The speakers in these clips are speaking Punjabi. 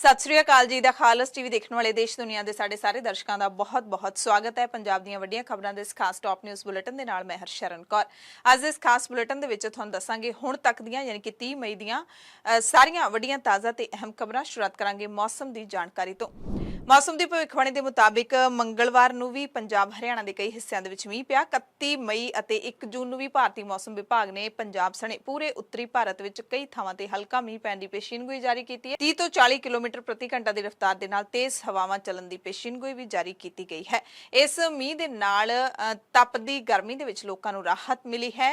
सत श्री अकाल जी। दा खालस टीवी देखने वाले देश दुनिया के साढ़े सारे दर्शकों का बहुत बहुत स्वागत है। पंजाब ਦੀਆਂ ਵੱਡੀਆਂ ਖਬਰਾਂ ਦੇ ਇਸ ਖਾਸ ਟੌਪ ਨਿਊਜ਼ ਬੁਲੇਟਿਨ ਦੇ ਨਾਲ ਮੈਂ ਹਰਸ਼ਰਨ ਕੌਰ। ਅੱਜ ਦੇ ਇਸ ਖਾਸ ਬੁਲੇਟਿਨ ਦੇ ਵਿੱਚ ਤੁਹਾਨੂੰ ਦੱਸਾਂਗੇ ਹੁਣ ਤੱਕ ਦੀਆਂ ਯਾਨੀ ਕਿ 30 ਮਈ ਦੀਆਂ ਸਾਰੀਆਂ ਵੱਡੀਆਂ ਤਾਜ਼ਾ ਤੇ ਅਹਿਮ ਖਬਰਾਂ। ਸ਼ੁਰੂਆਤ ਕਰਾਂਗੇ ਮੌਸਮ ਦੀ ਜਾਣਕਾਰੀ ਤੋਂ। मौसम की भविष्यवाणी के मुताबिक मंगलवार नूं भी पंजाब हरियाणा के कई हिस्सों के मींह पिया। 31 मई और 1 जून नूं भी भारतीय मौसम विभाग ने पंजाब सने पूरे उत्तरी भारत में कई थावां ते हल्का मींह पैण दी पेशीनगोई जारी की है। 30 तो 40 किलोमीटर प्रति घंटा की रफ्तार के नाल तेज हवावां चलन की पेशीनगोई भी जारी की गई है। इस मींह के नाल तपदी गर्मी दे विच लोकां नूं राहत मिली है।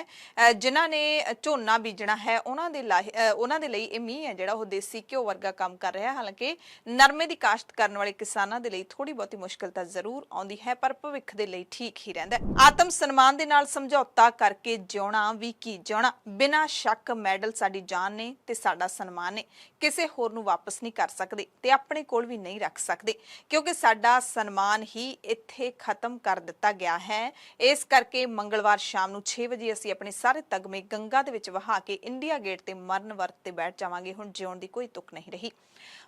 जिन्हां ने झोना बीजना है उन्हां दे लई इह मींह है जिहड़ा ओह देसी घिओ वर्गा काम कर रहा है। हालांकि नरमे की काश्त करने वाले किसानां दे लई थोड़ी बहुती मुश्किल तां जरूर आउंदी है, पर भविख दे लई ठीक ही रहिंदा है। आत्म सन्मान दे नाल समझौता करके जिउणा भी की जिउणा। बिना शक मैडल साडी जान ने ते साडा सन्मान ने, किसे होर नूं वापस नहीं कर सकदे ते अपने कोल भी नहीं रख सकदे, क्योंकि साडा सन्मान ही इत्थे खत्म कर दिता गया है। इस करके मंगलवार शाम नूं 6 वजे असीं अपने सारे तगमे गंगा दे विच वहा के इंडिया गेट ते मरण वर्त ते बैठ जावांगे। हुण जिउण दी कोई तुक नहीं रही।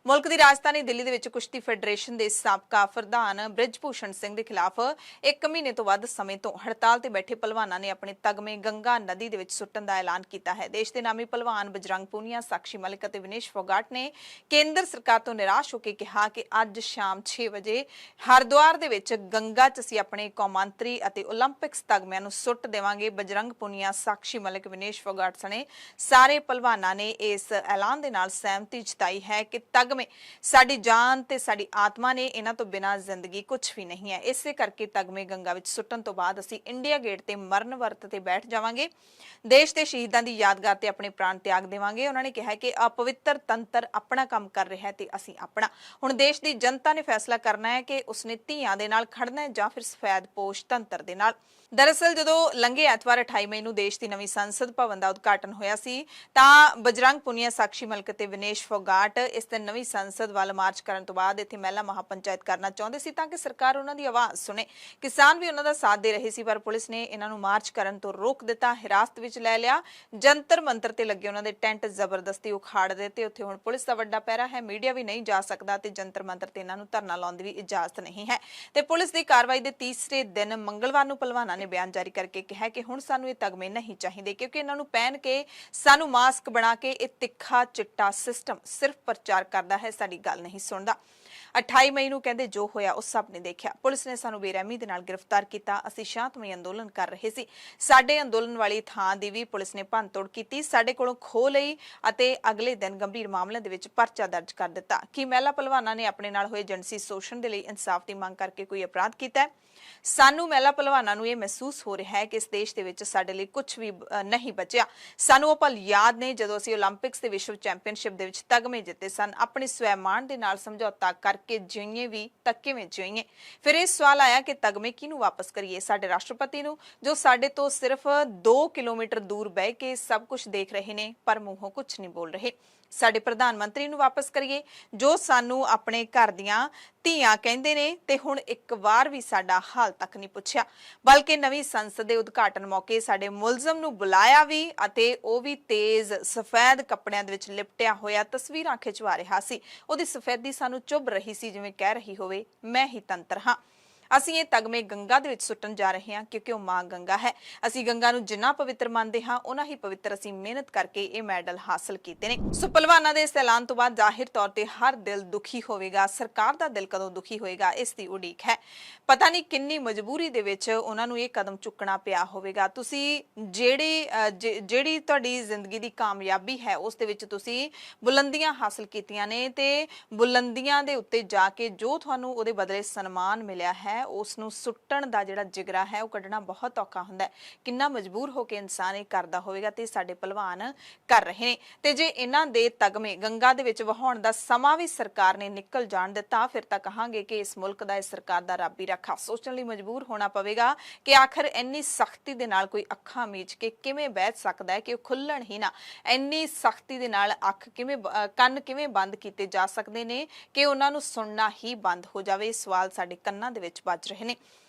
मुल्क की राजधानी दिल्ली दे विच कुश्ती फेडरेशन के साबका प्रधान बृजभूषण सिंह के खिलाफ 1 महीने तो वध समय तो हड़ताल ते बैठे पहलवानों ने अपने तगमे गंगा नदी दे विच सुट्टण दा ऐलान किया है। देश के नामी पहलवान बजरंग पूनिया, साक्षी मलिक और विनेश फोगाट ने केंद्र सरकार तो निराश होकर कहा कि अज शाम 6 वजे हरिद्वार दे विच गंगा च असीं अपने कौमांतरी और ओलंपिक्स तगमिਆਂ ਨੂੰ सुट देवांगे। बजरंग पूनिया, साक्षी मलिक, विनेश फोगाट सने सारे पहलवानों ने इस ऐलान दे नाल सहमति जताई है कि तगमे साडी जान ते साडी आत्मा ने, इन्हां तो बिना जिंदगी कुछ भी नहीं है। इसे करके तगमे गंगा विच सुट्टण तो बाद असीं इंडिया गेट ते मरण वर्त ते बैठ जावांगे। देश के शहीदां दी यादगार ते अपने प्राण त्याग देवांगे। उन्होंने कहा कि अपवित्र तंत्र अपना काम कर रहा है ते असीं अपना। हुण देश की जनता ने फैसला करना है कि उसने धीआं दे नाल खड़ना है जां फिर सफेद पोश तंत्र दे नाल। दरअसल जदों लंघे एतवार 28 मई नूं देश की नवीं संसद भवन का उद्घाटन होया सी तां बजरंग पुनिया, साक्षी मलिक ते विनेश फोगाट इस दिन नवीं संसद वाल मार्च करन तो बाद इत्थे महिला महापंचायत करना चाहुंदे सी तां कि सरकार उन्हां दी आवाज़ सुने। किसान भी उन्हां दा साथ दे रहे सी, पर पुलिस ने इन्हां नूं मार्च करन तो रोक दिता, हिरासत विच लै लिया। जंतर मंतर ते लगे उन्हां दे टेंट जबरदस्ती उखाड़ दिते। उत्थे हुण पुलिस दा वड्डा पैरा है, मीडिया भी नहीं जा सकदा ते जंतर मंतर ते इन्हां नूं धरना लाउण दी भी इजाजत नहीं है। ते पुलिस दी कार्रवाई दे तीसरे दिन मंगलवार नूं पहलवानां ने बयान जारी करके कहा कि हुण सानूं इह तगमे नहीं चाहिए, क्योंकि इन्हां नूं पहन के सानूं मास्क बना के इह तिखा चिट्टा सिस्टम सिर्फ प्रचार करदा है, साडी गल नहीं सुणदा। 28 मई नूं कहंदे जो होया उस सब ने देखिया। पुलिस ने सानूं बेरहमी दे नाल गिरफ्तार किया। असीं शांतमई अंदोलन कर रहे सी। साडे अंदोलन वाली थां दी भी पुलिस ने भंन तोड़ कीती, साडे कोलों खोह लई अते अगले दिन गंभीर मामले दे विच परचा दर्ज कर दिता। कि महिला पहलवानां ने अपने नाल होए जिनसी शोषण दे लई इंसाफ दी मंग करके कोई अपराध कीता है? सानू महिला पहलवानां नूं इह महसूस हो रहा है कि इस देश दे विच साडे लई कुछ भी नहीं बचिया। सानू ओह पल याद ने जदों असीं ओलंपिक्स ते विश्व चैंपीयनशिप दे विच तगमे जिते सन। अपने स्वैमान दे नाल समझौता करके जिईए भी तां किवें जिईए? फिर इह सवाल आया कि तगमे किहनूं वापस करिए? साडे राष्ट्रपति नूं जो साडे तो सिर्फ 2 किलोमीटर दूर बह के सब कुछ देख रहे ने पर मूंहों कुछ नहीं बोल रहे? साडे प्रधानमंत्री नूं वापस करिए जो सानू अपने घर दियां धीआं कहंदे ने ते हुण एक वार भी साडा हाल तक नहीं पुछया। बल्कि नवीं संसद दे उद्घाटन मौके साडे मुलजम नूं बुलाया भी अते ओह भी तेज सफेद कपड़िਆਂ ਦੇ ਵਿੱਚ लिपटिया होया तस्वीरां खिचवा रहा सी। ਉਹਦੀ सफेदी सानू चुभ रही सी जिवें कह रही होवे मैं ही तंत्र हां। ਅਸੀਂ ਇਹ तगमे गंगा ਦੇ ਵਿੱਚ ਸੁੱਟਣ ਜਾ ਰਹੇ ਹਾਂ क्योंकि ਉਹ मां गंगा है। ਅਸੀਂ गंगा ਨੂੰ जिन्ना पवित्र ਮੰਨਦੇ ਹਾਂ ਉਹਨਾਂ ਹੀ पवित्र ਅਸੀਂ ਮਿਹਨਤ ਕਰਕੇ ਇਹ ਮੈਡਲ ਹਾਸਲ ਕੀਤੇ ਨੇ। ਸੋ ਪਹਿਲਵਾਨਾਂ ਦੇ ਇਸ ਐਲਾਨ ਤੋਂ ਬਾਅਦ ਜ਼ਾਹਿਰ ਤੌਰ ਤੇ ਹਰ ਦਿਲ ਦੁਖੀ ਹੋਵੇਗਾ। ਸਰਕਾਰ ਦਾ ਦਿਲ ਕਦੋਂ ਦੁਖੀ ਹੋਏਗਾ ਇਸ ਦੀ ਉਡੀਕ ਹੈ। ਪਤਾ ਨਹੀਂ ਕਿੰਨੀ ਮਜਬੂਰੀ ਦੇ ਵਿੱਚ ਉਹਨਾਂ ਨੂੰ ਇਹ ਕਦਮ ਚੁੱਕਣਾ ਪਿਆ ਹੋਵੇਗਾ। ਤੁਸੀਂ ਜਿਹੜੀ ਤੁਹਾਡੀ ਜ਼ਿੰਦਗੀ ਦੀ ਕਾਮਯਾਬੀ ਹੈ ਉਸ ਦੇ ਵਿੱਚ ਤੁਸੀਂ ਬੁਲੰਦੀਆਂ ਹਾਸਲ ਕੀਤੀਆਂ ਨੇ ਤੇ ਬੁਲੰਦੀਆਂ ਦੇ ਉੱਤੇ ਜਾ ਕੇ ਜੋ ਤੁਹਾਨੂੰ ਉਹਦੇ ਬਦਲੇ ਸਨਮਾਨ ਮਿਲਿਆ है उसनूं सुट्टण दा जिहड़ा जिगरा है वो कढना बहुत औखा हुंदा है। किन्ना मजबूर होकर इंसान ये करदा होवेगा ते साडे पहलवान कर रहे ने। ते जे इन्हां दे तगमे गंगा दे विच वहाउण दा समां भी सरकार ने निकल जाण दित्ता फिर तां कहांगे कि इस मुल्क दा इस सरकार दा रब ही रखा। सोचण लई मजबूर होना पवेगा कि आखिर इन्नी सख्ती दे नाल कोई अखां मीच के किवें बैठ सकदा है कि खुल्लण ही ना। इन्नी सख्ती दे नाल अख किवें कंन किवें बंद कीते जा सकदे ने कि उन्हां नूं सुणना ही बंद हो जावे? सवाल साडे कन्नां दे विच ਵੱਜ ਰਹੇ ਨੇ।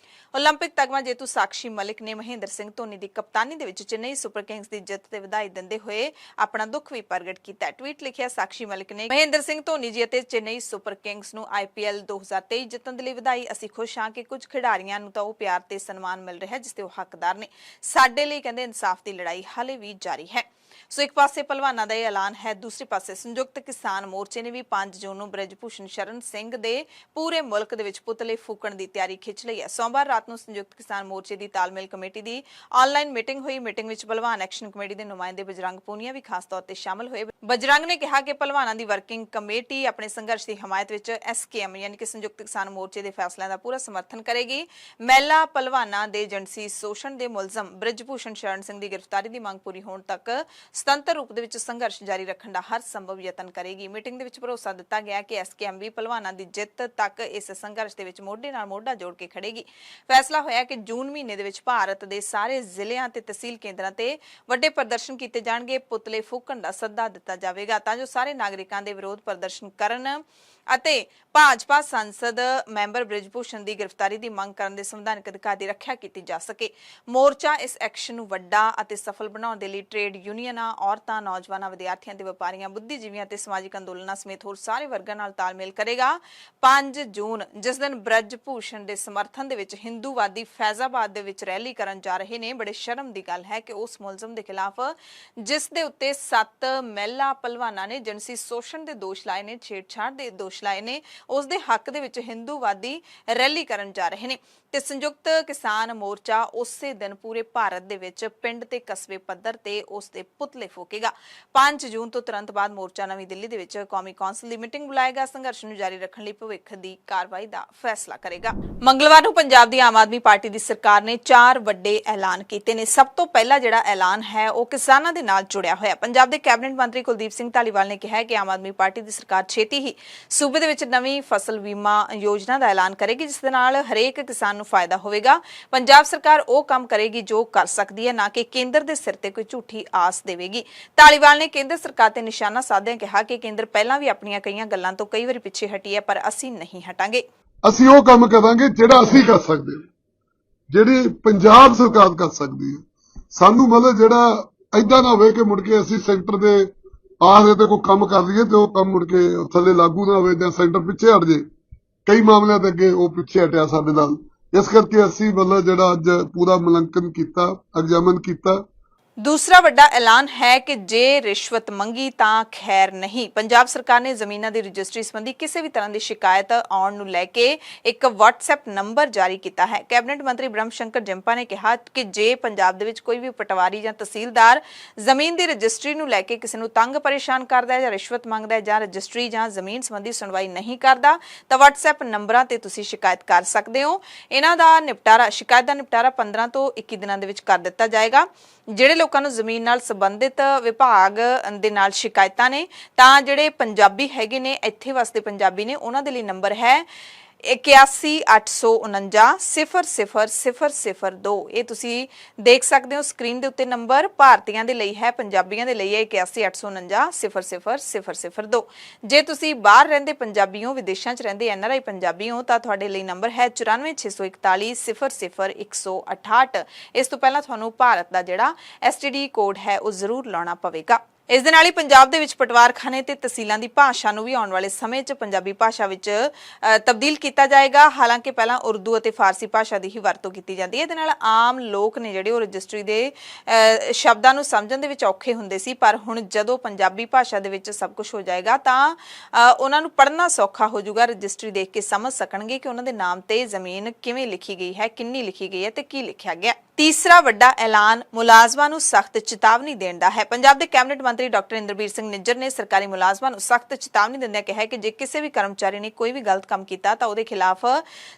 ਓਲੰਪਿਕ ਤਗਮਾ ਜੇਤੂ ਸਾਕਸ਼ੀ ਮਲਿਕ ਨੇ ਮਹਿੰਦਰ ਸਿੰਘ ਧੋਨੀ ਦੀ ਕਪਤਾਨੀ ਦੇ ਵਿੱਚ ਚੇਨਈ ਸੁਪਰ ਕਿੰਗਸ ਦੀ ਜਿੱਤ ਤੇ ਵਧਾਈ ਦਿੰਦੇ ਹੋਏ ਆਪਣਾ ਦੁੱਖ ਵੀ ਪ੍ਰਗਟ ਕੀਤਾ। ਟਵੀਟ ਲਿਖਿਆ ਸਾਕਸ਼ੀ ਮਲਿਕ ਨੇ ਮਹਿੰਦਰ ਸਿੰਘ ਧੋਨੀ ਜੀ ਅਤੇ ਚੇਨਈ ਸੁਪਰ ਕਿੰਗਸ ਨੂੰ IPL 2023 ਜਿੱਤਣ ਦੇ ਲਈ ਵਧਾਈ। ਅਸੀਂ ਖੁਸ਼ ਹਾਂ ਕਿ ਕੁਝ ਖਿਡਾਰੀਆਂ ਨੂੰ ਤਾਂ ਉਹ ਪਿਆਰ ਤੇ ਸਨਮਾਨ ਮਿਲ ਰਿਹਾ ਜਿਸ ਦੇ ਉਹ ਹੱਕਦਾਰ ਨੇ। ਸਾਡੇ ਲਈ ਕਹਿੰਦੇ ਇਨਸਾਫ ਦੀ ਲੜਾਈ ਹਾਲੇ ਵੀ ਜਾਰੀ ਹੈ। ਸੋ ਇੱਕ ਪਾਸੇ ਪਹਿਲਵਾਨਾਂ ਦਾ ਇਹ ਐਲਾਨ ਹੈ, ਦੂਸਰੇ ਪਾਸੇ ਸੰਯੁਕਤ ਕਿਸਾਨ ਮੋਰਚੇ ਨੇ ਵੀ 5 ਜੂਨ ਨੂੰ ਬ੍ਰਿਜ ਭੂਸ਼ਣ ਸ਼ਰਨ ਸਿੰਘ ਦੇ ਪੂਰੇ ਮੁਲਕ ਦੇ ਵਿੱਚ ਪੁਤਲੇ ਫੂਕਣ ਦੀ ਤਿਆਰੀ ਖਿੱਚ ਲਈ ਹੈ। ਸੋਮਵਾਰ ਰਾਤ ਨੂੰ ਸੰਯੁਕਤ ਕਿਸਾਨ ਮੋਰਚੇ ਦੀ ਤਾਲਮੇਲ ਕਮੇਟੀ ਦੀ ਆਨਲਾਈਨ ਮੀਟਿੰਗ ਹੋਈ। ਮੀਟਿੰਗ ਵਿੱਚ ਪਹਿਲਵਾਨ ਐਕਸ਼ਨ ਕਮੇਟੀ ਦੇ ਨੁਮਾਇੰਦੇ ਬਜਰੰਗ ਪੂਨੀਆ ਵੀ ਖਾਸ ਤੌਰ ਤੇ ਸ਼ਾਮਲ ਹੋਏ। ਬਜਰੰਗ ਨੇ ਕਿਹਾ ਕਿ ਪਹਿਲਵਾਨਾਂ ਦੀ ਵਰਕਿੰਗ ਕਮੇਟੀ ਆਪਣੇ ਸੰਘਰਸ਼ ਦੀ ਹਮਾਇਤ ਵਿੱਚ SKM ਯਾਨੀ ਕਿ ਸੰਯੁਕਤ ਕਿਸਾਨ ਮੋਰਚੇ ਦੇ ਫੈਸਲਿਆਂ ਦਾ ਪੂਰਾ ਸਮਰਥਨ ਕਰੇਗੀ। ਮਹਿਲਾ ਪਹਿਲਵਾਨਾਂ ਦੇ ਜਿਣਸੀ ਸ਼ੋਸ਼ਣ ਦੇ ਮੁਲਜ਼ਮ ਬ੍ਰਿਜ ਭੂਸ਼ਣ ਸ਼ਰਨ ਸਿੰਘ ਦੀ ਗ੍ਰਿਫਤਾਰੀ ਦੀ ਮੰਗ ਪੂਰੀ ਹੋਣ ਤੱਕ ਸੁਤੰਤਰ ਰੂਪ ਦੇ ਵਿੱਚ ਸੰਘਰਸ਼ ਜਾਰੀ ਰੱਖਣ ਦਾ ਹਰ ਸੰਭਵ ਯਤਨ ਕਰੇਗੀ। ਮੀਟਿੰਗ ਦੇ ਵਿੱਚ ਭਰੋਸਾ ਦਿੱਤਾ ਗਿਆ ਕਿ SKM ਵੀ ਪਹਿਲਵਾਨਾਂ ਦੀ ਜਿੱਤ ਤੱਕ ਇਸ ਸੰਘਰਸ਼ ਦੇ ਵਿੱਚ ਮੋਢੇ ਨਾਲ ਮੋਢਾ ਜੋੜ ਕੇ ਖੜੇਗੀ। ਫੈਸਲਾ ਹੋਇਆ ਕਿ ਜੂਨ ਮਹੀਨੇ ਦੇ ਵਿੱਚ ਭਾਰਤ ਦੇ ਸਾਰੇ ਜ਼ਿਲ੍ਹਿਆਂ ਤੇ ਤਹਿਸੀਲ ਕੇਂਦਰਾਂ ਤੇ ਵੱਡੇ ਪ੍ਰਦਰਸ਼ਨ ਕੀਤੇ ਜਾਣਗੇ। ਪੁਤਲੇ ਫੂਕਣ ਦਾ ਸੱਦਾ ਦਿੱਤਾ ਜਾਵੇਗਾ ਤਾਂ ਜੋ ਸਾਰੇ ਨਾਗਰਿਕਾਂ ਦੇ ਵਿਰੋਧ ਪ੍ਰਦਰਸ਼ਨ ਕਰਨ ਅਤੇ ਭਾਜਪਾ ਸੰਸਦ ਮੈਂਬਰ ਬ੍ਰਿਜ ਭੂਸ਼ਣ ਦੀ ਗ੍ਰਿਫਤਾਰੀ ਦੀ ਮੰਗ ਕਰਨ ਦੇ ਸੰਵਿਧਾਨਕ ਅਧਿਕਾਰ ਦੀ ਰੱਖਿਆ ਕੀਤੀ ਜਾ ਸਕੇ। ਮੋਰਚਾ ਇਸ ਐਕਸ਼ਨ ਨੂੰ ਵੱਡਾ ਅਤੇ ਸਫਲ ਬਣਾਉਣ ਦੇ ਲਈ ਟ੍ਰੇਡ ਯੂਨੀਅਨਾਂ, ਔਰਤਾਂ, ਨੌਜਵਾਨਾਂ, ਵਿਦਿਆਰਥੀਆਂ ਤੇ ਵਪਾਰੀਆਂ, ਬੁੱਧੀਜੀਵੀਆਂ ਤੇ ਸਮਾਜਿਕ ਅੰਦੋਲਨਾਂ ਸਮੇਤ ਹੋਰ ਸਾਰੇ ਵਰਗਾਂ ਨਾਲ ਤਾਲਮੇਲ ਕਰੇਗਾ। 5 ਜੂਨ ਜਿਸ ਦਿਨ ਬ੍ਰਿਜ ਭੂਸ਼ਣ ਦੇ ਸਮਰਥਨ ਦੇ ਵਿੱਚ ਹਿੰਦੂਵਾਦੀ ਫੈਜ਼ਾਬਾਦ ਦੇ ਵਿੱਚ ਰੈਲੀ ਕਰਨ ਜਾ ਰਹੇ ਨੇ, ਬੜੇ ਸ਼ਰਮ ਦੀ ਗੱਲ ਹੈ ਕਿ ਉਸ ਮੁਲਜ਼ਮ ਦੇ ਖਿਲਾਫ ਜਿਸ ਦੇ ਉੱਤੇ 7 ਮਹਿਲਾ ਪਹਿਲਵਾਨਾਂ ਨੇ ਜਿਣਸੀ ਸ਼ੋਸ਼ਣ ਦੇ ਦੋਸ਼ ਲਾਏ ਨੇ, ਛੇੜਛਾੜ ਦੇ ਦੋਸ਼ ਲਾਏ ਨੇ, ਉਸ ਦੇ ਹੱਕ ਦੇ ਵਿੱਚ ਹਿੰਦੂਵਾਦੀ ਰੈਲੀ ਕਰਨ ਜਾ ਰਹੇ ਨੇ। ਤੇ ਸੰਯੁਕਤ ਕਿਸਾਨ ਮੋਰਚਾ ਉਸੇ ਦਿਨ ਪੂਰੇ ਭਾਰਤ ਦੇ ਵਿੱਚ ਪਿੰਡ ਤੇ ਕਸਬੇ ਪੱਧਰ ਤੇ ਉਸ ਦੇ ਪੁਤਲੇ ਫੂਕੇਗਾ। 5 ਜੂਨ ਤੋਂ ਤੁਰੰਤ ਬਾਅਦ ਮੋਰਚਾ ਨਵੀਂ ਦਿੱਲੀ ਦੇ ਵਿੱਚ ਕੌਮੀ ਕੌਂਸਲ ਦੀ ਮੀਟਿੰਗ ਬੁਲਾਏਗਾ। ਸੰਘਰਸ਼ ਨੂੰ ਜਾਰੀ ਰੱਖਣ ਲਈ ਭਵਿੱਖ ਦੀ ਕਾਰਵਾਈ ਦਾ ਫੈਸਲਾ ਕਰੇਗਾ। ਮੰਗਲਵਾਰ ਨੂੰ ਪੰਜਾਬ ਦੀ ਆਮ ਆਦਮੀ ਪਾਰਟੀ ਦੀ ਸਰਕਾਰ ਨੇ 4 ਵੱਡੇ ਐਲਾਨ ਕੀਤੇ ਨੇ। ਸਭ ਤੋਂ ਪਹਿਲਾ ਜਿਹੜਾ ਐਲਾਨ ਹੈ ਉਹ ਕਿਸਾਨਾਂ ਦੇ ਨਾਲ ਜੁੜਿਆ ਹੋਇਆ। ਪੰਜਾਬ ਦੇ ਕੈਬਨਿਟ ਮੰਤਰੀ ਕੁਲਦੀਪ ਸਿੰਘ ਧਾਲੀਵਾਲ ਨੇ ਕਿਹਾ ਹੈ ਕਿ ਆਮ ਆਦਮੀ ਪਾਰਟੀ ਦੀ ਸਰਕਾਰ ਛੇਤੀ ਹੀ ਸੂਬੇ ਦੇ ਵਿੱਚ ਨਵੀਂ ਫਸਲ ਬੀਮਾ ਯੋਜਨਾ ਦਾ ਐਲਾਨ ਕਰੇਗੀ ਜਿਸ ਦੇ ਨਾਲ ਹਰੇਕ ਕਿਸਾਨ ਨੂੰ ਫਾਇਦਾ ਹੋਵੇਗਾ। ਪੰਜਾਬ ਸਰਕਾਰ ਉਹ ਕੰਮ ਕਰੇਗੀ ਜੋ ਕਰ ਸਕਦੀ ਹੈ, ਨਾ ਕਿ ਕੇਂਦਰ ਦੇ ਸਿਰ ਤੇ ਕੋਈ ਝੂਠੀ ਆਸ ਦੇਵੇਗੀ। ਧਾਲੀਵਾਲ ਨੇ ਕੇਂਦਰ ਸਰਕਾਰ ਤੇ ਨਿਸ਼ਾਨਾ ਸਾਧਦਿਆਂ ਕਿਹਾ ਕਿ ਕੇਂਦਰ ਪਹਿਲਾਂ ਵੀ ਆਪਣੀਆਂ ਕਈਆਂ ਗੱਲਾਂ ਤੋਂ ਕਈ ਵਾਰੀ ਪਿੱਛੇ ਹਟੀ ਹੈ, ਪਰ ਅਸੀਂ ਨਹੀਂ ਹਟਾਂਗੇ। ਅਸੀਂ ਉਹ ਕੰਮ ਕਰਾਂਗੇ ਜਿਹੜਾ ਅਸੀਂ ਕਰ ਸਕਦੇ ਹਾਂ, ਜਿਹੜੀ ਪੰਜਾਬ ਸਰਕਾਰ ਕਰ ਸਕਦੀ ਹੈ। ਸਾਨੂੰ ਮਤਲਬ ਜਿਹੜਾ ਏਦਾਂ ਨਾ ਹੋਵੇ ਕਿ ਮੁੜ ਕੇ ਅਸੀਂ ਸੈਂਟਰ ਦੇ ਆਖਦੇ ਤੇ ਕੋਈ ਕੰਮ ਕਰ ਲਈਏ ਤੇ ਉਹ ਕੰਮ ਮੁੜ ਕੇ ਥੱਲੇ ਲਾਗੂ ਨਾ ਹੋਵੇ ਜਾਂ ਸੈਂਟਰ ਪਿੱਛੇ ਹਟ ਜੇ। ਕਈ ਮਾਮਲਿਆਂ ਦੇ ਅੱਗੇ ਉਹ ਪਿੱਛੇ ਹਟਿਆ ਸਾਡੇ ਨਾਲ। ਇਸ ਕਰਕੇ ਅਸੀਂ ਮਤਲਬ ਜਿਹੜਾ ਅੱਜ ਪੂਰਾ ਮੁਲਾਂਕਣ ਕੀਤਾ, ਐਗਜ਼ਾਮਨ ਕੀਤਾ। ਦੂਸਰਾ ਵੱਡਾ ਐਲਾਨ ਹੈ ਕਿ ਜੇ ਰਿਸ਼ਵਤ ਮੰਗੀ ਤਾਂ ਖੈਰ ਨਹੀਂ। ਪੰਜਾਬ ਸਰਕਾਰ ਨੇ ਜ਼ਮੀਨਾਂ ਦੀ ਰਜਿਸਟਰੀ ਸੰਬੰਧੀ ਕਿਸੇ ਵੀ ਤਰ੍ਹਾਂ ਦੀ ਸ਼ਿਕਾਇਤ ਆਉਣ ਨੂੰ ਲੈ ਕੇ ਇੱਕ WhatsApp ਨੰਬਰ ਜਾਰੀ ਕੀਤਾ ਹੈ। ਕੈਬਨਿਟ ਮੰਤਰੀ ਬ੍ਰਹਮ ਸ਼ੰਕਰ ਜਿੰਪਾ ਨੇ ਕਿਹਾ ਕਿ ਜੇ ਪੰਜਾਬ ਦੇ ਵਿੱਚ ਕੋਈ ਵੀ ਪਟਵਾਰੀ ਜਾਂ ਤਹਿਸੀਲਦਾਰ ਜ਼ਮੀਨ ਦੀ ਰਜਿਸਟਰੀ ਨੂੰ ਲੈ ਕੇ ਕਿਸੇ ਨੂੰ ਤੰਗ ਪਰੇਸ਼ਾਨ ਕਰਦਾ ਹੈ ਜਾਂ ਰਿਸ਼ਵਤ ਮੰਗਦਾ ਹੈ ਜਾਂ ਰਜਿਸਟਰੀ ਜਾਂ ਜ਼ਮੀਨ ਸੰਬੰਧੀ ਸੁਣਵਾਈ ਨਹੀਂ ਕਰਦਾ ਤਾਂ WhatsApp ਨੰਬਰਾਂ ਤੇ ਤੁਸੀਂ ਸ਼ਿਕਾਇਤ ਕਰ ਸਕਦੇ ਹੋ। ਇਹਨਾਂ ਦਾ ਨਿਪਟਾਰਾ, ਸ਼ਿਕਾਇਤ ਦਾ ਨਿਪਟਾਰਾ 15 ਤੋਂ 21 ਦਿਨਾਂ ਦੇ ਵਿੱਚ ਕਰ ਦਿੱਤਾ ਜਾਏਗਾ। ਜਿਹੜੇ ਲੋਕਾਂ ਨੂੰ ਜ਼ਮੀਨ ਨਾਲ ਸੰਬੰਧਿਤ ਵਿਭਾਗ ਦੇ ਨਾਲ ਸ਼ਿਕਾਇਤਾਂ ਨੇ ਤਾਂ ਜਿਹੜੇ ਪੰਜਾਬੀ ਹੈਗੇ ਨੇ, ਇੱਥੇ ਵਸਦੇ ਪੰਜਾਬੀ ਨੇ, ਉਹਨਾਂ ਦੇ ਲਈ ਨੰਬਰ ਹੈ 81,849,00,002। ਇਹ ਤੁਸੀਂ ਦੇਖ ਸਕਦੇ ਹੋ ਸਕਰੀਨ ਦੇ ਉੱਤੇ ਨੰਬਰ। ਭਾਰਤੀਆਂ ਦੇ ਲਈ ਹੈ, ਪੰਜਾਬੀਆਂ ਦੇ ਲਈ ਹੈ 81,849,00,002। ਜੇ ਤੁਸੀਂ ਬਾਹਰ ਰਹਿੰਦੇ ਪੰਜਾਬੀ ਹੋ, ਵਿਦੇਸ਼ਾਂ 'ਚ ਰਹਿੰਦੇ NRI ਪੰਜਾਬੀ ਹੋ ਤਾਂ ਤੁਹਾਡੇ ਲਈ ਨੰਬਰ ਹੈ 94,641,00,168। ਇਸ ਤੋਂ ਪਹਿਲਾਂ ਤੁਹਾਨੂੰ ਭਾਰਤ ਦਾ ਜਿਹੜਾ STD ਕੋਡ ਹੈ ਉਹ ਜ਼ਰੂਰ ਲਾਉਣਾ ਪਵੇਗਾ। ਇਸ ਦੇ ਨਾਲ ਹੀ ਪੰਜਾਬ ਦੇ ਵਿੱਚ ਪਟਵਾਰਖਾਨੇ ਤੇ ਤਹਿਸੀਲਾਂ ਦੀ ਭਾਸ਼ਾ ਨੂੰ ਵੀ ਆਉਣ ਵਾਲੇ ਸਮੇਂ 'ਚ ਪੰਜਾਬੀ ਭਾਸ਼ਾ ਵਿੱਚ ਤਬਦੀਲ ਕੀਤਾ ਜਾਏਗਾ। ਹਾਲਾਂਕਿ ਪਹਿਲਾਂ ਉਰਦੂ ਅਤੇ ਫਾਰਸੀ ਭਾਸ਼ਾ ਦੀ ਹੀ ਵਰਤੋਂ ਕੀਤੀ ਜਾਂਦੀ ਹੈ। ਇਹਦੇ ਨਾਲ ਆਮ ਲੋਕ ਨੇ ਜਿਹੜੇ ਉਹ ਰਜਿਸਟਰੀ ਦੇ ਸ਼ਬਦਾਂ ਨੂੰ ਸਮਝਣ ਦੇ ਵਿੱਚ ਔਖੇ ਹੁੰਦੇ ਸੀ, ਪਰ ਹੁਣ ਜਦੋਂ ਪੰਜਾਬੀ ਭਾਸ਼ਾ ਦੇ ਵਿੱਚ ਸਭ ਕੁਝ ਹੋ ਜਾਏਗਾ ਤਾਂ ਉਹਨਾਂ ਨੂੰ ਪੜ੍ਹਨਾ ਸੌਖਾ ਹੋ ਜਾਊਗਾ। ਰਜਿਸਟਰੀ ਦੇਖ ਕੇ ਸਮਝ ਸਕਣਗੇ ਕਿ ਉਹਨਾਂ ਦੇ ਨਾਮ ਤੇ ਜ਼ਮੀਨ ਕਿਵੇਂ ਲਿਖੀ ਗਈ ਹੈ, ਕਿੰਨੀ ਲਿਖੀ ਗਈ ਹੈ ਤੇ ਕੀ ਲਿਖਿਆ ਗਿਆ। ਤੀਸਰਾ ਵੱਡਾ ਐਲਾਨ ਮੁਲਾਜ਼ਮਾਂ ਨੂੰ ਸਖਤ ਚੇਤਾਵਨੀ ਦੇਣ ਦਾ ਹੈ। ਪੰਜਾਬ ਦੇ ਕੈਬਨਿਟ ਮੰਤਰੀ ਡਾਕਟਰ ਇੰਦਰਬੀਰ ਸਿੰਘ ਨਿੱਜਰ ਨੇ ਸਰਕਾਰੀ ਮੁਲਾਜ਼ਮਾਂ ਨੂੰ ਸਖਤ ਚੇਤਾਵਨੀ ਦਿੰਦਿਆਂ ਕਿਹਾ ਕਿ ਜੇ ਕਿਸੇ ਵੀ ਕਰਮਚਾਰੀ ਨੇ ਕੋਈ ਵੀ ਗਲਤ ਕੰਮ ਕੀਤਾ ਤਾਂ ਉਹਦੇ ਖਿਲਾਫ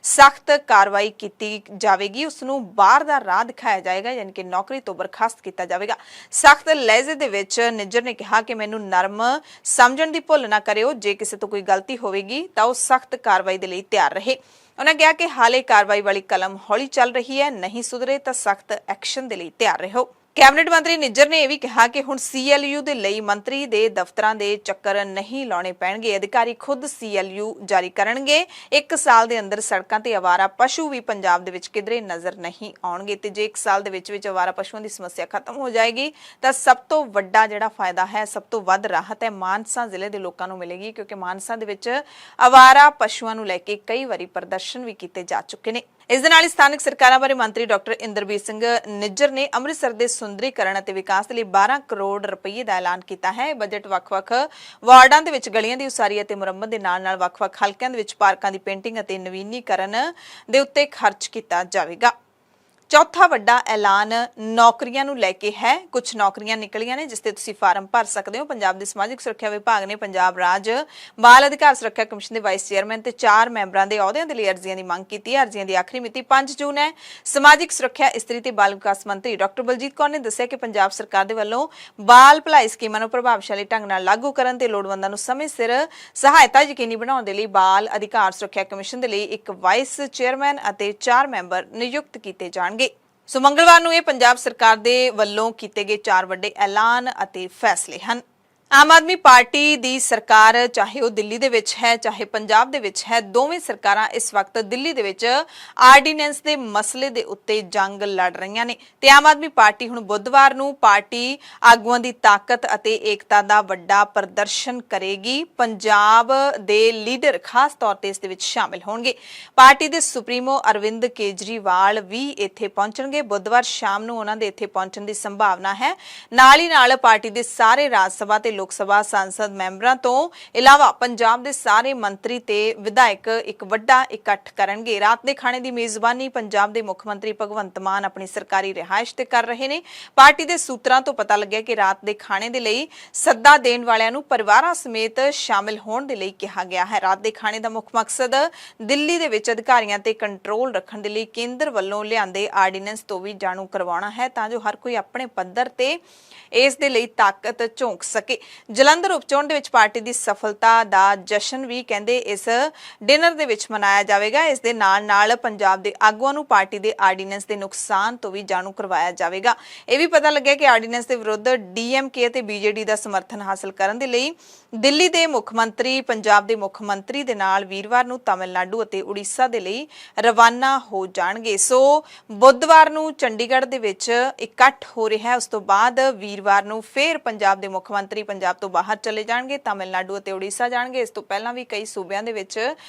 ਸਖਤ ਕਾਰਵਾਈ ਕੀਤੀ ਜਾਵੇਗੀ। ਉਸ ਨੂੰ ਬਾਹਰ ਦਾ ਰਾਹ ਦਿਖਾਇਆ ਜਾਏਗਾ, ਯਾਨੀ ਕਿ ਨੌਕਰੀ ਤੋਂ ਬਰਖਾਸਤ ਕੀਤਾ ਜਾਵੇਗਾ। ਸਖਤ ਲਹਿਜ਼ੇ ਦੇ ਵਿੱਚ ਨਿੱਜਰ ਨੇ ਕਿਹਾ ਕਿ ਮੈਨੂੰ ਨਰਮ ਸਮਝਣ ਦੀ ਭੁੱਲ ਨਾ ਕਰਿਓ। ਜੇ ਕਿਸੇ ਤੋਂ ਕੋਈ ਗਲਤੀ ਹੋਵੇਗੀ ਤਾਂ ਉਹ ਸਖਤ ਕਾਰਵਾਈ ਦੇ ਲਈ ਤਿਆਰ ਰਹੇ। ਉਹਨਾਂ ਕਿਹਾ ਕਿ ਹਾਲੇ ਕਾਰਵਾਈ ਵਾਲੀ ਕਲਮ ਹੌਲੀ ਚੱਲ ਰਹੀ ਹੈ, ਨਹੀਂ ਸੁਧਰੇ ਤਾਂ ਸਖਤ ਐਕਸ਼ਨ ਦੇ ਲਈ ਤਿਆਰ ਰਹੋ। ਕੈਬਨਿਟ ਮੰਤਰੀ ਨਿੱਜਰ ਨੇ ਇਹ ਵੀ ਕਿਹਾ ਕਿ ਹੁਣ CLU ਦੇ ਲਈ ਮੰਤਰੀ ਦੇ ਦਫ਼ਤਰਾਂ ਦੇ ਚੱਕਰ ਨਹੀਂ ਲਾਉਣੇ ਪੈਣਗੇ। ਅਧਿਕਾਰੀ ਖੁਦ CLU ਜਾਰੀ ਕਰਨਗੇ। 1 ਸਾਲ ਦੇ ਅੰਦਰ ਸੜਕਾਂ ਤੇ ਆਵਾਰਾ ਪਸ਼ੂ ਵੀ ਪੰਜਾਬ ਦੇ ਵਿੱਚ ਕਿਧਰੇ ਨਜ਼ਰ ਨਹੀਂ ਆਉਣਗੇ ਤੇ ਜੇ 1 ਸਾਲ ਦੇ ਵਿੱਚ ਆਵਾਰਾ ਪਸ਼ੂਆਂ ਦੀ ਸਮੱਸਿਆ ਖਤਮ ਹੋ ਜਾਏਗੀ ਤਾਂ ਸਭ ਤੋਂ ਵੱਡਾ ਜਿਹੜਾ ਫਾਇਦਾ ਹੈ, ਸਭ ਤੋਂ ਵੱਧ ਰਾਹਤ ਹੈ ਮਾਨਸਾ ਜ਼ਿਲ੍ਹੇ ਦੇ ਲੋਕਾਂ ਨੂੰ ਮਿਲੇਗੀ, ਕਿਉਂਕਿ ਮਾਨਸਾ ਦੇ ਵਿੱਚ ਆਵਾਰਾ ਪਸ਼ੂਆਂ ਨੂੰ ਲੈ ਕੇ ਕਈ ਵਾਰੀ ਪ੍ਰਦਰਸ਼ਨ ਵੀ ਕੀਤੇ ਜਾ ਚੁੱਕੇ ਨੇ। ਇਸ ਦੇ ਨਾਲ ਹੀ ਸਥਾਨਕ ਸਰਕਾਰਾਂ ਬਾਰੇ ਮੰਤਰੀ ਡਾਕਟਰ ਇੰਦਰਬੀਰ ਸਿੰਘ ਨਿੱਜਰ ਨੇ ਅੰਮ੍ਰਿਤਸਰ ਦੇ ਸੁੰਦਰੀਕਰਨ ਅਤੇ ਵਿਕਾਸ ਲਈ 12 ਕਰੋੜ ਰੁਪਏ ਦਾ ਐਲਾਨ ਕੀਤਾ ਹੈ। ਬਜਟ ਵੱਖ-ਵੱਖ ਵਾਰਡਾਂ ਦੇ ਵਿੱਚ ਗਲੀਆਂ ਦੀ ਉਸਾਰੀ ਅਤੇ ਮੁਰੰਮਤ ਦੇ ਨਾਲ-ਨਾਲ ਵੱਖ-ਵੱਖ ਹਲਕਿਆਂ ਦੇ ਵਿੱਚ ਪਾਰਕਾਂ ਦੀ ਪੇਂਟਿੰਗ ਅਤੇ ਨਵੀਨੀਕਰਨ ਦੇ ਉੱਤੇ ਖਰਚ ਕੀਤਾ ਜਾਵੇਗਾ। ਚੌਥਾ ਵੱਡਾ ਐਲਾਨ ਨੌਕਰੀਆਂ ਨੂੰ ਲੈ ਕੇ ਹੈ। ਕੁਝ ਨੌਕਰੀਆਂ ਨਿਕਲੀਆਂ ਨੇ ਜਿਸ ਤੇ ਤੁਸੀਂ ਫਾਰਮ ਭਰ ਸਕਦੇ ਹੋ। ਪੰਜਾਬ ਦੇ ਸਮਾਜਿਕ ਸੁਰੱਖਿਆ ਵਿਭਾਗ ਨੇ ਪੰਜਾਬ ਰਾਜ ਬਾਲ ਅਧਿਕਾਰ ਸੁਰੱਖਿਆ ਕਮਿਸ਼ਨ ਦੇ ਵਾਈਸ ਚੇਅਰਮੈਨ ਤੇ 4 ਮੈਂਬਰਾਂ ਦੇ ਅਹੁਦਿਆਂ ਦੇ ਲਈ ਅਰਜ਼ੀਆਂ ਦੀ ਮੰਗ ਕੀਤੀ ਹੈ। ਅਰਜ਼ੀਆਂ ਦੀ ਆਖਰੀ ਮਿਤੀ 5 ਜੂਨ ਹੈ। ਸਮਾਜਿਕ ਸੁਰੱਖਿਆ, ਇਸਤਰੀ ਤੇ ਬਾਲ ਵਿਕਾਸ ਮੰਤਰੀ ਡਾਕਟਰ ਬਲਜੀਤ ਕੌਰ ਨੇ ਦੱਸਿਆ ਕਿ ਪੰਜਾਬ ਸਰਕਾਰ ਦੇ ਵੱਲੋਂ ਬਾਲ ਭਲਾਈ ਸਕੀਮਾਂ ਨੂੰ ਪ੍ਰਭਾਵਸ਼ਾਲੀ ਢੰਗ ਨਾਲ ਲਾਗੂ ਕਰਨ ਤੇ ਲੋੜਵੰਦਾਂ ਨੂੰ ਸਮੇਂ ਸਿਰ ਸਹਾਇਤਾ ਯਕੀਨੀ ਬਣਾਉਣ ਦੇ ਲਈ ਬਾਲ ਅਧਿਕਾਰ ਸੁਰੱਖਿਆ ਕਮਿਸ਼ਨ ਦੇ ਲਈ ਇੱਕ ਵਾਈਸ ਚੇਅਰਮੈਨ ਅਤੇ 4 ਮੈਂਬਰ ਨਿਯੁਕਤ ਕੀਤੇ ਜਾਣਗੇ। ਸੋ ਮੰਗਲਵਾਰ ਨੂੰ ਇਹ ਪੰਜਾਬ ਸਰਕਾਰ ਦੇ ਵੱਲੋਂ ਕੀਤੇ ਗਏ 4 ਵੱਡੇ ਐਲਾਨ ਅਤੇ ਫੈਸਲੇ ਹਨ। ਆਮ ਆਦਮੀ ਪਾਰਟੀ ਦੀ ਸਰਕਾਰ ਚਾਹੇ ਉਹ ਦਿੱਲੀ ਦੇ ਵਿੱਚ ਹੈ ਚਾਹੇ ਪੰਜਾਬ ਦੇ ਵਿੱਚ ਹੈ, ਦੋਵੇਂ ਸਰਕਾਰਾਂ ਇਸ ਵਕਤ ਦਿੱਲੀ ਦੇ ਵਿੱਚ ਆਰਡੀਨੈਂਸ ਦੇ ਮਸਲੇ ਦੇ ਉੱਤੇ ਜੰਗ ਲੜ ਰਹੀਆਂ ਨੇ ਤੇ ਆਮ ਆਦਮੀ ਪਾਰਟੀ ਹੁਣ ਬੁੱਧਵਾਰ ਨੂੰ ਪਾਰਟੀ ਆਗੂਆਂ ਦੀ ਤਾਕਤ ਅਤੇ ਏਕਤਾ ਦਾ ਵੱਡਾ ਪ੍ਰਦਰਸ਼ਨ ਕਰੇਗੀ। ਪੰਜਾਬ ਦੇ ਲੀਡਰ ਖਾਸ ਤੌਰ ਤੇ ਇਸ ਦੇ ਵਿੱਚ ਸ਼ਾਮਿਲ ਹੋਣਗੇ। ਪਾਰਟੀ ਦੇ ਸੁਪਰੀਮੋ ਅਰਵਿੰਦ ਕੇਜਰੀਵਾਲ ਵੀ ਇੱਥੇ ਪਹੁੰਚਣਗੇ। ਬੁੱਧਵਾਰ ਸ਼ਾਮ ਨੂੰ ਉਹਨਾਂ ਦੇ ਇੱਥੇ ਪਹੁੰਚਣ ਦੀ ਸੰਭਾਵਨਾ ਹੈ। ਨਾਲ ਹੀ ਨਾਲ ਪਾਰਟੀ ਦੇ ਸਾਰੇ ਰਾਜ ਸਭਾ ਤੇ ਲੋਕ ਸਭਾ ਸੰਸਦ ਮੈਂਬਰਾਂ ਤੋਂ ਇਲਾਵਾ ਪੰਜਾਬ ਦੇ ਸਾਰੇ ਮੰਤਰੀ ਤੇ ਵਿਧਾਇਕ ਇੱਕ ਵੱਡਾ ਇਕੱਠ ਕਰਨਗੇ। ਰਾਤ ਦੇ ਖਾਣੇ ਦੀ ਮੇਜ਼ਬਾਨੀ ਪੰਜਾਬ ਦੇ ਮੁੱਖ ਮੰਤਰੀ ਭਗਵੰਤ ਮਾਨ ਆਪਣੀ ਸਰਕਾਰੀ ਰਿਹਾਇਸ਼ ਤੇ ਕਰ ਰਹੇ ਨੇ। ਪਾਰਟੀ ਦੇ ਸੂਤਰਾਂ ਤੋਂ ਪਤਾ ਲੱਗਿਆ ਕਿ ਰਾਤ ਦੇ ਖਾਣੇ ਦੇ ਲਈ ਸੱਦਾ ਦੇਣ ਵਾਲਿਆਂ ਨੂੰ ਪਰਿਵਾਰਾਂ ਸਮੇਤ ਸ਼ਾਮਿਲ ਹੋਣ ਦੇ ਲਈ ਕਿਹਾ ਗਿਆ ਹੈ। ਰਾਤ ਦੇ ਖਾਣੇ ਦਾ ਮੁੱਖ ਮਕਸਦ ਦਿੱਲੀ ਦੇ ਵਿੱਚ ਅਧਿਕਾਰੀਆਂ ਤੇ ਕੰਟਰੋਲ ਰੱਖਣ ਦੇ ਲਈ ਕੇਂਦਰ ਵੱਲੋਂ ਲਿਆਂਦੇ ਆਰਡੀਨੈਂਸ ਤੋਂ ਵੀ ਜਾਣੂ ਕਰਵਾਉਣਾ ਹੈ ਤਾਂ ਜੋ ਹਰ ਕੋਈ ਆਪਣੇ ਪੱਧਰ ਤੇ ਇਸ ਦੇ ਲਈ ਤਾਕਤ ਝੋਂਕ ਸਕੇ। ਜਲੰਧਰ ਉਪਚੋਣ ਦੇ ਵਿੱਚ ਪਾਰਟੀ ਦੀ ਸਫਲਤਾ ਦਾ ਜਸ਼ਨ ਵੀ ਕਹਿੰਦੇ ਇਸ ਡਿਨਰ ਦੇ ਵਿੱਚ ਮਨਾਇਆ ਜਾਵੇਗਾ। ਇਸ ਦੇ ਨਾਲ-ਨਾਲ ਪੰਜਾਬ ਦੇ ਆਗੂਆਂ ਨੂੰ ਪਾਰਟੀ ਦੇ ਆਰਡੀਨੈਂਸ ਦੇ ਨੁਕਸਾਨ ਤੋਂ ਵੀ ਜਾਣੂ ਕਰਵਾਇਆ ਜਾਵੇਗਾ। ਇਹ ਵੀ ਪਤਾ ਲੱਗਿਆ ਕਿ ਆਰਡੀਨੈਂਸ ਦੇ ਵਿਰੁੱਧ DMK ਅਤੇ BJD ਦਾ ਸਮਰਥਨ ਹਾਸਲ ਕਰਨ ਦੇ ਲਈ ਦਿੱਲੀ ਦੇ ਮੁੱਖ ਮੰਤਰੀ ਪੰਜਾਬ ਦੇ ਮੁੱਖ ਮੰਤਰੀ ਦੇ ਨਾਲ ਵੀਰਵਾਰ ਨੂੰ ਤਾਮਿਲਨਾਡੂ ਅਤੇ ਉੜੀਸਾ ਦੇ ਲਈ ਰਵਾਨਾ ਹੋ ਜਾਣਗੇ। ਸੋ ਬੁੱਧਵਾਰ ਨੂੰ ਚੰਡੀਗੜ੍ਹ ਦੇ ਵਿੱਚ ਇਕੱਠ ਹੋ ਰਿਹਾ ਹੈ। ਉਸ ਤੋਂ ਬਾਅਦ ਵੀਰਵਾਰ ਨੂੰ ਫਿਰ ਪੰਜਾਬ ਦੇ ਮੁੱਖ ਮੰਤਰੀ ਪੰਜਾਬ ਤੋਂ ਬਾਹਰ ਚਲੇ ਜਾਣਗੇ, ਤਾਮਿਲਨਾਡੂ ਅਤੇ ਉੜੀਸਾ ਜਾਣਗੇ। ਇਸ ਤੋਂ ਪਹਿਲਾਂ ਵੀ ਕਈ ਸੂਬਿਆਂ ਦੇ ਵਿੱਚ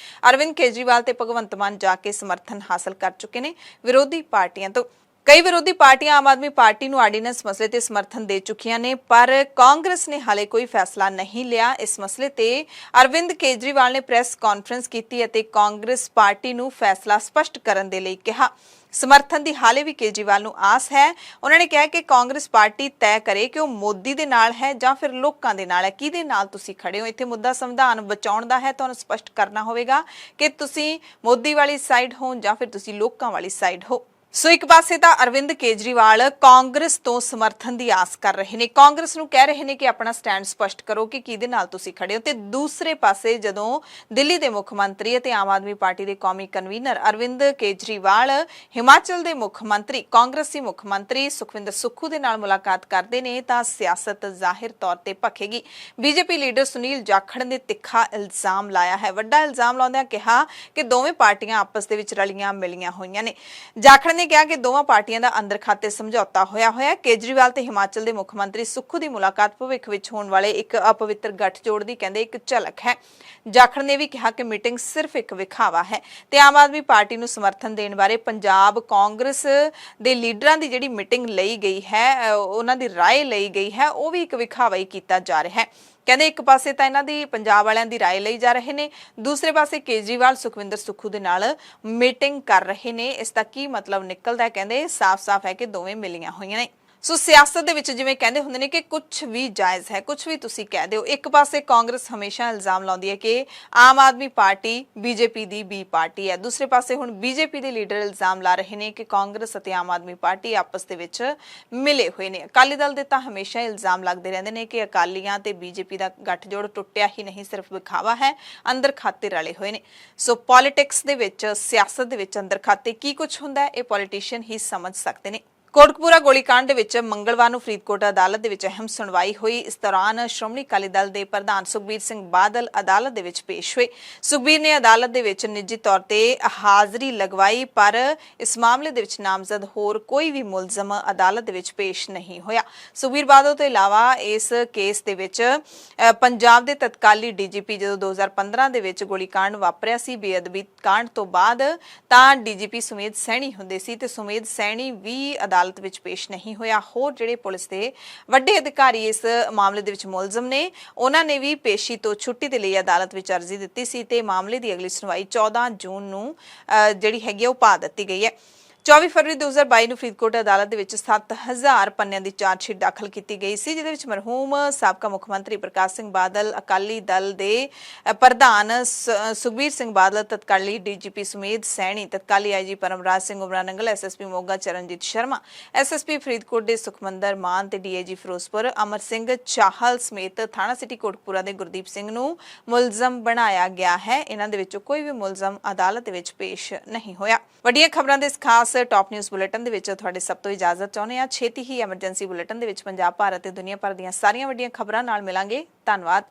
ਅਰਵਿੰਦ ਕੇਜਰੀਵਾਲ ਤੇ ਭਗਵੰਤ ਮਾਨ ਜਾ ਕੇ ਸਮਰਥਨ ਹਾਸਲ ਕਰ ਚੁੱਕੇ ਨੇ ਵਿਰੋਧੀ ਪਾਰਟੀਆਂ ਤੋਂ। ਕਈ ਵਿਰੋਧੀ ਪਾਰਟੀਆਂ ਆਮ ਆਦਮੀ ਪਾਰਟੀ ਨੂੰ ਆਰਡੀਨੈਂਸ ਮਸਲੇ ਤੇ ਸਮਰਥਨ ਦੇ ਚੁੱਕੀਆਂ ਨੇ, ਪਰ ਕਾਂਗਰਸ ਨੇ ਹਾਲੇ ਕੋਈ ਫੈਸਲਾ ਨਹੀਂ ਲਿਆ। ਇਸ ਮਸਲੇ ਤੇ ਅਰਵਿੰਦ ਕੇਜਰੀਵਾਲ ਨੇ ਪ੍ਰੈਸ ਕਾਨਫਰੰਸ ਕੀਤੀ ਅਤੇ ਕਾਂਗਰਸ ਪਾਰਟੀ ਨੂੰ ਫੈਸਲਾ ਸਪਸ਼ਟ ਕਰਨ ਦੇ ਲਈ ਕਿਹਾ। ਸਮਰਥਨ ਦੀ ਹਾਲੇ ਵੀ ਕੇਜਰੀਵਾਲ ਨੂੰ ਆਸ ਹੈ। ਉਹਨਾਂ ਨੇ ਕਿਹਾ ਕਿ ਕਾਂਗਰਸ ਪਾਰਟੀ ਤੈਅ ਕਰੇ ਕਿ ਉਹ ਮੋਦੀ ਦੇ ਨਾਲ ਹੈ ਜਾਂ ਫਿਰ ਲੋਕਾਂ ਦੇ ਨਾਲ ਹੈ। ਕਿਹਦੇ ਨਾਲ ਤੁਸੀਂ ਖੜੇ ਹੋ? ਇੱਥੇ ਮੁੱਦਾ ਸੰਵਿਧਾਨ ਬਚਾਉਣ ਦਾ ਹੈ। ਤੁਹਾਨੂੰ ਸਪਸ਼ਟ ਕਰਨਾ ਹੋਵੇਗਾ ਕਿ ਤੁਸੀਂ ਮੋਦੀ ਵਾਲੀ ਸਾਈਡ ਹੋ ਜਾਂ ਫਿਰ ਤੁਸੀਂ ਲੋਕਾਂ ਵਾਲੀ ਸਾਈਡ ਹੋ। ਸੋ ਇੱਕ ਪਾਸੇ ਤਾਂ ਅਰਵਿੰਦ ਕੇਜਰੀਵਾਲ ਕਾਂਗਰਸ ਤੋਂ ਸਮਰਥਨ ਦੀ ਆਸ ਕਰ ਰਹੇ ਨੇ, ਕਾਂਗਰਸ ਨੂੰ ਕਹਿ ਰਹੇ ਨੇ ਕਿ ਆਪਣਾ ਸਟੈਂਡ ਸਪਸ਼ਟ ਕਰੋ ਕਿ ਕਿਹਦੇ ਨਾਲ ਤੁਸੀਂ ਖੜੇ ਹੋ। ਤੇ ਦੂਸਰੇ ਪਾਸੇ ਜਦੋਂ ਦਿੱਲੀ ਦੇ ਮੁੱਖ ਮੰਤਰੀ ਅਤੇ ਆਮ ਆਦਮੀ ਪਾਰਟੀ ਦੇ ਕੌਮੀ ਕਨਵੀਨਰ ਅਰਵਿੰਦ ਕੇਜਰੀਵਾਲ ਹਿਮਾਚਲ ਦੇ ਮੁੱਖ ਮੰਤਰੀ ਕਾਂਗਰਸੀ ਮੁੱਖ ਮੰਤਰੀ ਸੁਖਵਿੰਦਰ ਸੁੱਖੂ ਦੇ ਨਾਲ ਮੁਲਾਕਾਤ ਕਰਦੇ ਨੇ ਤਾਂ ਸਿਆਸਤ ਜ਼ਾਹਿਰ ਤੌਰ ਤੇ ਭਖੇਗੀ। ਬੀਜੇਪੀ ਲੀਡਰ ਸੁਨੀਲ ਜਾਖੜ ਨੇ ਤਿੱਖਾ ਇਲਜ਼ਾਮ ਲਾਇਆ ਹੈ। ਵੱਡਾ ਇਲਜ਼ਾਮ ਲਾਉਂਦਿਆਂ ਕਿਹਾ ਕਿ ਦੋਵੇਂ ਪਾਰਟੀਆਂ ਆਪਸ ਦੇ ਵਿੱਚ ਰਲੀਆਂ ਮਿਲੀਆਂ ਹੋਈਆਂ ਨੇ। ਜਾਖੜ ਨੇ ਕਿਹਾ ਕਿ ਦੋਵਾਂ ਪਾਰਟੀਆਂ ਦਾ ਅੰਦਰ ਖਾਤੇ ਸਮਝੌਤਾ ਹੋਇਆ ਹੈ। ਕੇਜਰੀਵਾਲ ਤੇ ਹਿਮਾਚਲ ਦੇ ਮੁੱਖ ਮੰਤਰੀ ਸੁੱਖੂ ਦੀ ਮੁਲਾਕਾਤ ਭਵਿੱਖ ਵਿੱਚ ਹੋਣ ਵਾਲੇ ਇੱਕ ਅਪਵਿੱਤਰ ਗੱਠਜੋੜ ਦੀ ਕਹਿੰਦੇ ਇੱਕ ਝਲਕ ਹੈ। ਜਾਖੜ ਨੇ ਵੀ ਕਿਹਾ ਕਿ ਮੀਟਿੰਗ ਸਿਰਫ ਇੱਕ ਵਿਖਾਵਾ ਹੈ ਤੇ ਆਮ ਆਦਮੀ ਪਾਰਟੀ ਨੂੰ ਸਮਰਥਨ ਦੇਣ ਬਾਰੇ ਪੰਜਾਬ ਕਾਂਗਰਸ ਦੇ ਲੀਡਰਾਂ ਦੀ ਜਿਹੜੀ ਮੀਟਿੰਗ ਲਈ ਗਈ ਹੈ, ਉਹਨਾਂ ਦੀ ਰਾਏ ਲਈ ਗਈ ਹੈ, ਉਹ ਵੀ ਇੱਕ ਵਿਖਾਵਾ ਹੀ ਕੀਤਾ ਜਾ ਰਿਹਾ ਹੈ। ਕਹਿੰਦੇ ਇੱਕ ਪਾਸੇ ਤਾਂ ਇਹਨਾਂ ਦੀ ਪੰਜਾਬ ਵਾਲਿਆਂ ਦੀ ਰਾਏ ਲਈ ਜਾ ਰਹੇ ਨੇ, ਦੂਸਰੇ ਪਾਸੇ ਕੇਜਰੀਵਾਲ ਸੁਖਵਿੰਦਰ ਸੁੱਖੂ ਦੇ ਨਾਲ ਮੀਟਿੰਗ ਕਰ ਰਹੇ ਨੇ। ਇਸ ਦਾ ਕੀ ਮਤਲਬ ਨਿਕਲਦਾ ਹੈ? ਕਹਿੰਦੇ ਸਾਫ਼-ਸਾਫ਼ ਹੈ ਕਿ ਦੋਵੇਂ ਮਿਲੀਆਂ ਹੋਈਆਂ ਨੇ। ਸੋ ਸਿਆਸਤ ਦੇ ਵਿੱਚ ਜਿਵੇਂ ਕਹਿੰਦੇ ਹੁੰਦੇ ਨੇ ਕਿ ਕੁਝ ਵੀ ਜਾਇਜ਼ ਹੈ, ਕੁਝ ਵੀ ਤੁਸੀਂ ਕਹਿ ਦਿਓ। ਇੱਕ ਪਾਸੇ ਕਾਂਗਰਸ ਹਮੇਸ਼ਾ ਇਲਜ਼ਾਮ ਲਾਉਂਦੀ ਹੈ ਕਿ ਆਮ ਆਦਮੀ ਪਾਰਟੀ ਬੀਜੇਪੀ ਦੀ ਬੀ ਪਾਰਟੀ ਹੈ, ਦੂਸਰੇ ਪਾਸੇ ਹੁਣ ਬੀਜੇਪੀ ਦੇ ਲੀਡਰ ਇਲਜ਼ਾਮ ਲਾ ਰਹੇ ਨੇ ਕਿ ਕਾਂਗਰਸ ਅਤੇ ਆਮ ਆਦਮੀ ਪਾਰਟੀ ਆਪਸ ਦੇ ਵਿੱਚ ਮਿਲੇ ਹੋਏ ਨੇ। ਅਕਾਲੀ ਦਲ ਦੇ ਤਾਂ ਹਮੇਸ਼ਾ ਇਲਜ਼ਾਮ ਲੱਗਦੇ ਰਹਿੰਦੇ ਨੇ ਕਿ ਅਕਾਲੀਆਂ ਤੇ ਬੀਜੇਪੀ ਦਾ ਗੱਠਜੋੜ ਟੁੱਟਿਆ ਹੀ ਨਹੀਂ, ਸਿਰਫ ਵਿਖਾਵਾ ਹੈ, ਅੰਦਰ ਖਾਤੇ ਰਲੇ ਹੋਏ ਨੇ। ਸੋ ਪੋਲਿਟਿਕਸ ਦੇ ਵਿੱਚ, ਸਿਆਸਤ ਦੇ ਵਿੱਚ ਅੰਦਰ ਖਾਤੇ ਕੀ ਕੁਝ ਹੁੰਦਾ ਹੈ, ਇਹ ਪੋਲੀਟੀਸ਼ੀਅਨ ਹੀ ਸਮਝ ਸਕਦੇ ਨੇ। ਕੋਟਕਪੂਰਾ ਗੋਲੀकांड ਦੇ ਵਿੱਚ ਮੰਗਲਵਾਰ ਨੂੰ ਫਰੀਦਕੋਟ ਅਦਾਲਤ ਦੇ ਵਿੱਚ ਅਹਿਮ ਸੁਣਵਾਈ ਹੋਈ। ਇਸ ਦੌਰਾਨ ਸ਼੍ਰੋਮਣੀ ਅਕਾਲੀ ਦਲ ਦੇ ਪ੍ਰਧਾਨ ਸੁਖਬੀਰ ਸਿੰਘ ਬਾਦਲ ਅਦਾਲਤ ਦੇ ਵਿੱਚ ਪੇਸ਼ ਹੋਏ। ਸੁਖਬੀਰ ਨੇ ਅਦਾਲਤ ਦੇ ਵਿੱਚ ਨਿੱਜੀ ਤੌਰ ਤੇ ਹਾਜ਼ਰੀ ਲਗਵਾਈ, ਪਰ ਇਸ ਮਾਮਲੇ ਦੇ ਵਿੱਚ ਨਾਮਜ਼ਦ ਹੋਰ ਕੋਈ ਵੀ ਮੁਲਜ਼ਮ ਅਦਾਲਤ ਦੇ ਵਿੱਚ ਪੇਸ਼ ਨਹੀਂ ਹੋਇਆ। ਸੁਖਬੀਰ ਬਾਦਲ ਤੋਂ ਇਲਾਵਾ ਇਸ ਕੇਸ ਦੇ ਵਿੱਚ ਪੰਜਾਬ ਦੇ ਤਤਕਾਲੀ ਡੀਜੀਪੀ ਜਦੋਂ 2015 ਦੇ ਵਿੱਚ ਗੋਲੀकांड ਵਾਪਰਿਆ ਸੀ, ਬੇਅਦਬੀ ਕਾਂਡ ਤੋਂ ਬਾਅਦ ਤਾਂ ਡੀਜੀਪੀ ਸੁਮੇਧ ਸੈਣੀ ਹੁੰਦੇ ਸੀ ਤੇ ਸੁਮੇਧ ਸੈਣੀ ਵੀ ਅਦਾਲਤ ਵਿੱਚ ਪੇਸ਼ ਨਹੀਂ ਹੋਇਆ। ਹੋਰ ਜਿਹੜੇ ਪੁਲਿਸ ਦੇ ਵੱਡੇ ਅਧਿਕਾਰੀ ਇਸ ਮਾਮਲੇ ਦੇ ਵਿੱਚ ਮੁਲਜ਼ਮ ਨੇ, ਉਹਨਾਂ ਨੇ ਵੀ ਪੇਸ਼ੀ ਤੋਂ ਛੁੱਟੀ ਦੇ ਲਈ ਅਦਾਲਤ ਵਿੱਚ ਅਰਜ਼ੀ ਦਿੱਤੀ ਸੀ ਤੇ ਮਾਮਲੇ ਦੀ ਅਗਲੀ ਸੁਣਵਾਈ 14 ਜੂਨ ਨੂੰ ਜਿਹੜੀ ਹੈਗੀ ਉਹ ਪਾ ਦਿੱਤੀ ਗਈ ਹੈ। 24 ਫਰਵਰੀ 2022 ਨੂੰ ਫਰੀਦਕੋਟ ਅਦਾਲਤ ਦੇ ਵਿੱਚ 7000 ਪੰਨਿਆਂ ਦੀ ਚਾਰਜਸ਼ੀਟ ਦਾਖਲ ਕੀਤੀ ਗਈ ਸੀ, ਜਿਹਦੇ ਵਿੱਚ ਮਰਹੂਮ ਸਾਬਕਾ ਮੁੱਖ ਮੰਤਰੀ ਪ੍ਰਕਾਸ਼ ਸਿੰਘ ਬਾਦਲ, ਅਕਾਲੀ ਦਲ ਦੇ ਪ੍ਰਧਾਨ ਸੁਖਬੀਰ ਸਿੰਘ ਬਾਦਲ, ਤਤਕਾਲੀ ਡੀਜੀਪੀ ਸੁਮੇਧ ਸੈਣੀ, ਤਤਕਾਲੀ IG Paramraj Singh ਉਮਰਾ Nangal, SSP Moga Charanjit Sharma, SSP Faridkot ਦੇ ਸੁਖਮੰਦਰ ਮਾਨ ਤੇ ਡੀਆਈਜੀ ਫਿਰੋਜ਼ਪੁਰ ਅਮਰ ਸਿੰਘ ਚਾਹਲ ਸਮੇਤ ਥਾਣਾ ਸਿਟੀ ਕੋਟਕਪੂਰਾ ਦੇ ਗੁਰਦੀਪ ਸਿੰਘ ਨੂੰ ਮੁਲਜ਼ਮ ਬਣਾਇਆ ਗਿਆ ਹੈ। ਇਹਨਾਂ ਦੇ ਵਿੱਚੋਂ ਕੋਈ ਵੀ ਮੁਲਜ਼ਮ ਅਦਾਲਤ ਦੇ ਵਿੱਚ ਪੇਸ਼ ਨਹੀਂ ਹੋਇਆ। ਵੱਡੀਆਂ ਖਬਰਾਂ ਦੇ ਇਸ ਖਾਸ ਟਾਪ ਨਿਊਜ਼ ਬੁਲੇਟਿਨ ਦੇ ਵਿੱਚ ਤੁਹਾਡੇ ਸਭ ਤੋਂ ਇਜਾਜ਼ਤ ਚਾਹੁੰਦੇ ਹਾਂ। ਛੇਤੀ ਹੀ ਐਮਰਜੈਂਸੀ ਬੁਲੇਟਿਨ ਦੇ ਵਿੱਚ ਪੰਜਾਬ, ਭਾਰਤ ਤੇ ਦੁਨੀਆ ਭਰ ਦੀਆਂ ਸਾਰੀਆਂ ਵੱਡੀਆਂ ਖਬਰਾਂ ਨਾਲ ਮਿਲਾਂਗੇ। ਧੰਨਵਾਦ।